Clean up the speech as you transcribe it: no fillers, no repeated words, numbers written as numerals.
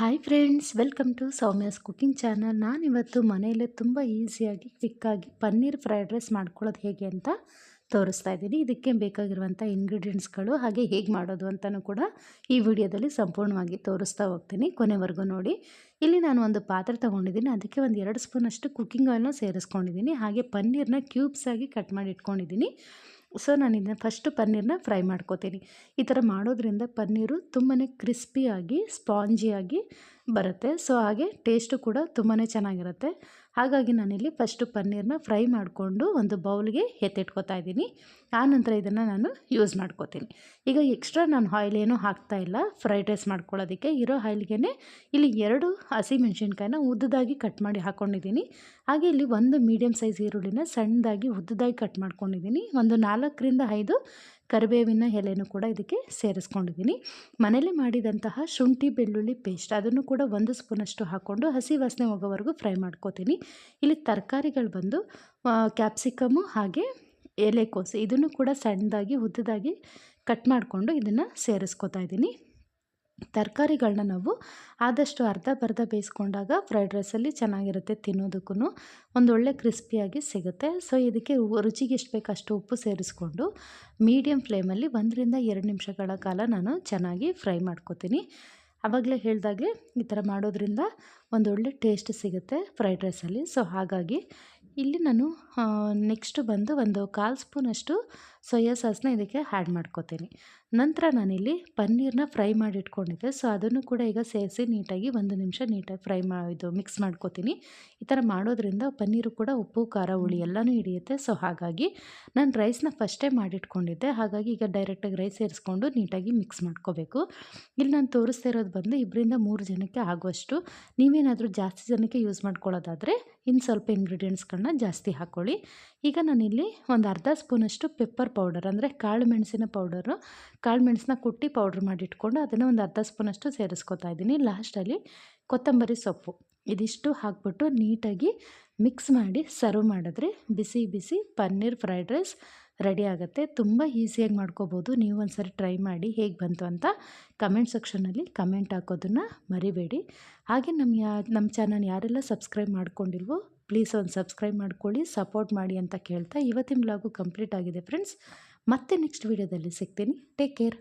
Hi friends, welcome to Soumya's cooking channel. ನಾನಿವತ್ತು ಮನೆಯಲ್ಲೇ ತುಂಬ ಈಸಿಯಾಗಿ ಕ್ವಿಕ್ಕಾಗಿ ಪನ್ನೀರ್ ಫ್ರೈಡ್ ರೈಸ್ ಮಾಡ್ಕೊಳ್ಳೋದು ಹೇಗೆ ಅಂತ ತೋರಿಸ್ತಾ ಇದ್ದೀನಿ. ಇದಕ್ಕೆ ಬೇಕಾಗಿರುವಂಥ ಇಂಗ್ರೀಡಿಯೆಂಟ್ಸ್ಗಳು ಹಾಗೆ ಹೇಗೆ ಮಾಡೋದು ಅಂತಲೂ ಕೂಡ ಈ ವಿಡಿಯೋದಲ್ಲಿ ಸಂಪೂರ್ಣವಾಗಿ ತೋರಿಸ್ತಾ ಹೋಗ್ತೀನಿ. ಕೊನೆವರೆಗೂ ನೋಡಿ. ಇಲ್ಲಿ ನಾನು ಒಂದು ಪಾತ್ರೆ ತೊಗೊಂಡಿದ್ದೀನಿ. ಅದಕ್ಕೆ ಒಂದು 2 ಸ್ಪೂನಷ್ಟು ಕುಕ್ಕಿಂಗ್ ಆಯಿಲ್ನ ಸೇರಿಸ್ಕೊಂಡಿದ್ದೀನಿ. ಹಾಗೆ ಪನ್ನೀರ್ನ ಕ್ಯೂಬ್ಸ್ ಆಗಿ ಕಟ್ ಮಾಡಿ ಇಟ್ಕೊಂಡಿದ್ದೀನಿ. ಸೊ ನಾನು ಇದನ್ನ ಫಸ್ಟು ಪನ್ನೀರನ್ನ ಫ್ರೈ ಮಾಡ್ಕೋತೀನಿ. ಈ ಥರ ಮಾಡೋದ್ರಿಂದ ಪನ್ನೀರು ತುಂಬಾ ಕ್ರಿಸ್ಪಿಯಾಗಿ ಸ್ಪಾಂಜಿಯಾಗಿ ಬರುತ್ತೆ. ಸೊ ಹಾಗೆ ಟೇಸ್ಟು ಕೂಡ ತುಂಬಾ ಚೆನ್ನಾಗಿರುತ್ತೆ. ಹಾಗಾಗಿ ನಾನಿಲ್ಲಿ ಫಸ್ಟು ಪನ್ನೀರನ್ನ ಫ್ರೈ ಮಾಡಿಕೊಂಡು ಒಂದು ಬೌಲ್ಗೆ ಎತ್ತಿಟ್ಕೊತಾ ಇದ್ದೀನಿ. ಆನಂತರ ಇದನ್ನು ನಾನು ಯೂಸ್ ಮಾಡ್ಕೋತೀನಿ. ಈಗ ಎಕ್ಸ್ಟ್ರಾ ನಾನು ಆಯಿಲ್ ಏನೂ ಹಾಕ್ತಾಯಿಲ್ಲ. ಫ್ರೈಡ್ ರೈಸ್ ಮಾಡ್ಕೊಳ್ಳೋದಕ್ಕೆ ಇರೋ ಆಯಿಲ್ಗೆ ಇಲ್ಲಿ 2 ಹಸಿಮೆಣ್ಸಿನ್ಕಾಯಿನ ಉದ್ದದಾಗಿ ಕಟ್ ಮಾಡಿ ಹಾಕ್ಕೊಂಡಿದ್ದೀನಿ. ಹಾಗೆ ಇಲ್ಲಿ ಒಂದು ಮೀಡಿಯಮ್ ಸೈಜ್ ಈರುಳ್ಳಿನ ಸಣ್ಣದಾಗಿ ಉದ್ದದಾಗಿ ಕಟ್ ಮಾಡ್ಕೊಂಡಿದ್ದೀನಿ. ಒಂದು 4ರಿಂದ 5 ಕರಿಬೇವಿನ ಎಲೆನೂ ಕೂಡ ಇದಕ್ಕೆ ಸೇರಿಸ್ಕೊಂಡಿದ್ದೀನಿ. ಮನೇಲಿ ಮಾಡಿದಂತಹ ಶುಂಠಿ ಬೆಳ್ಳುಳ್ಳಿ ಪೇಸ್ಟ್ ಅದನ್ನು ಕೂಡ 1 ಸ್ಪೂನಷ್ಟು ಹಾಕ್ಕೊಂಡು ಹಸಿ ವಾಸನೆ ಹೋಗೋವರೆಗೂ ಫ್ರೈ ಮಾಡ್ಕೋತೀನಿ. ಇಲ್ಲಿ ತರಕಾರಿಗಳು ಬಂದು ಕ್ಯಾಪ್ಸಿಕಮ್ಮು ಹಾಗೆ ಎಲೆಕೋಸು ಇದನ್ನು ಕೂಡ ಸಣ್ಣದಾಗಿ ಉದ್ದದಾಗಿ ಕಟ್ ಮಾಡಿಕೊಂಡು ಇದನ್ನು ಸೇರಿಸ್ಕೊತಾ ಇದ್ದೀನಿ. ತರಕಾರಿಗಳನ್ನ ನಾವು ಆದಷ್ಟು ಅರ್ಧ ಬೇಯಿಸ್ಕೊಂಡಾಗ ಫ್ರೈಡ್ ರೈಸಲ್ಲಿ ಚೆನ್ನಾಗಿರುತ್ತೆ, ತಿನ್ನೋದಕ್ಕೂ ಒಂದೊಳ್ಳೆ ಕ್ರಿಸ್ಪಿಯಾಗಿ ಸಿಗುತ್ತೆ. ಸೊ ಇದಕ್ಕೆ ರುಚಿಗೆ ಎಷ್ಟು ಬೇಕು ಅಷ್ಟು ಉಪ್ಪು ಸೇರಿಸ್ಕೊಂಡು ಮೀಡಿಯಮ್ ಫ್ಲೇಮಲ್ಲಿ 1ರಿಂದ 2 ನಿಮಿಷಗಳ ಕಾಲ ನಾನು ಚೆನ್ನಾಗಿ ಫ್ರೈ ಮಾಡ್ಕೋತೀನಿ. ಆವಾಗಲೇ ಹೇಳಿದಾಗೆ ಈ ಥರ ಮಾಡೋದ್ರಿಂದ ಒಂದೊಳ್ಳೆ ಟೇಸ್ಟ್ ಸಿಗುತ್ತೆ ಫ್ರೈಡ್ ರೈಸಲ್ಲಿ. ಸೊ ಹಾಗಾಗಿ ಇಲ್ಲಿ ನಾನು ನೆಕ್ಸ್ಟು ಬಂದು ಒಂದು 1/4 ಸ್ಪೂನಷ್ಟು ಸೋಯಾ ಸಾಸ್ನ ಇದಕ್ಕೆ ಆ್ಯಡ್ ಮಾಡ್ಕೋತೀನಿ. ನಂತರ ನಾನಿಲ್ಲಿ ಪನ್ನೀರನ್ನ ಫ್ರೈ ಮಾಡಿ ಇಟ್ಕೊಂಡಿದ್ದೆ. ಸೊ ಅದನ್ನು ಕೂಡ ಈಗ ಸೇರಿಸಿ ನೀಟಾಗಿ 1 ನಿಮಿಷ ನೀಟಾಗಿ ಮಿಕ್ಸ್ ಮಾಡ್ಕೋತೀನಿ. ಈ ಥರ ಮಾಡೋದ್ರಿಂದ ಪನ್ನೀರು ಕೂಡ ಉಪ್ಪು ಖಾರ ಹುಳಿ ಎಲ್ಲನೂ ಹಿಡಿಯುತ್ತೆ. ಸೊ ಹಾಗಾಗಿ ನಾನು ರೈಸ್ನ ಫಸ್ಟೇ ಮಾಡಿಟ್ಕೊಂಡಿದ್ದೆ. ಹಾಗಾಗಿ ಈಗ ಡೈರೆಕ್ಟಾಗಿ ರೈಸ್ ಸೇರಿಸ್ಕೊಂಡು ನೀಟಾಗಿ ಮಿಕ್ಸ್ ಮಾಡ್ಕೋಬೇಕು. ಇಲ್ಲಿ ನಾನು ತೋರಿಸ್ತಾ ಇರೋದು ಬಂದು 2ರಿಂದ 3 ಜನಕ್ಕೆ ಆಗುವಷ್ಟು. ನೀವೇನಾದರೂ ಜಾಸ್ತಿ ಜನಕ್ಕೆ ಯೂಸ್ ಮಾಡ್ಕೊಳ್ಳೋದಾದರೆ ಇನ್ನು ಸ್ವಲ್ಪ ಇಂಗ್ರೀಡಿಯೆಂಟ್ಸ್ಗಳನ್ನ ಜಾಸ್ತಿ ಹಾಕ್ಕೊಳ್ಳಿ. ಈಗ ನಾನಿಲ್ಲಿ ಒಂದು ಅರ್ಧ ಸ್ಪೂನಷ್ಟು ಪೆಪ್ಪರ್ ಪೌಡರ್ ಅಂದರೆ ಕಾಳು ಮೆಣಸಿನ ಪೌಡರು, ಕಾಳು ಮೆಣಸನ್ನ ಕುಟ್ಟಿ ಪೌಡ್ರ್ ಮಾಡಿಟ್ಕೊಂಡು ಅದನ್ನು ಒಂದು ಅರ್ಧ ಸ್ಪೂನಷ್ಟು ಸೇರಿಸ್ಕೊತಾ ಇದ್ದೀನಿ. ಲಾಸ್ಟಲ್ಲಿ ಕೊತ್ತಂಬರಿ ಸೊಪ್ಪು ಇದಿಷ್ಟು ಹಾಕ್ಬಿಟ್ಟು ನೀಟಾಗಿ ಮಿಕ್ಸ್ ಮಾಡಿ ಸರ್ವ್ ಮಾಡಿದ್ರೆ ಬಿಸಿ ಬಿಸಿ ಪನ್ನೀರ್ ಫ್ರೈಡ್ ರೈಸ್ ರೆಡಿ ಆಗುತ್ತೆ. ತುಂಬ ಈಸಿಯಾಗಿ ಮಾಡ್ಕೋಬೋದು. ನೀವು ಒಂದ್ಸರಿ ಟ್ರೈ ಮಾಡಿ ಹೇಗೆ ಬಂತು ಅಂತ ಕಮೆಂಟ್ ಸೆಕ್ಷನಲ್ಲಿ ಕಮೆಂಟ್ ಹಾಕೋದನ್ನು ಮರಿಬೇಡಿ. ಹಾಗೆ ನಮ್ಮ ಚಾನಲ್ ಯಾರೆಲ್ಲ ಸಬ್ಸ್ಕ್ರೈಬ್ ಮಾಡ್ಕೊಂಡಿಲ್ವೋ ಪ್ಲೀಸ್ ಒಂದು ಸಬ್ಸ್ಕ್ರೈಬ್ ಮಾಡ್ಕೊಳ್ಳಿ, ಸಪೋರ್ಟ್ ಮಾಡಿ ಅಂತ ಕೇಳ್ತಾ ಇವತ್ತಿನ ವ್ಲಾಗು ಕಂಪ್ಲೀಟ್ ಆಗಿದೆ ಫ್ರೆಂಡ್ಸ್. ಮತ್ತೆ ನೆಕ್ಸ್ಟ್ ವೀಡಿಯೋದಲ್ಲಿ ಸಿಗ್ತೀನಿ. Take care.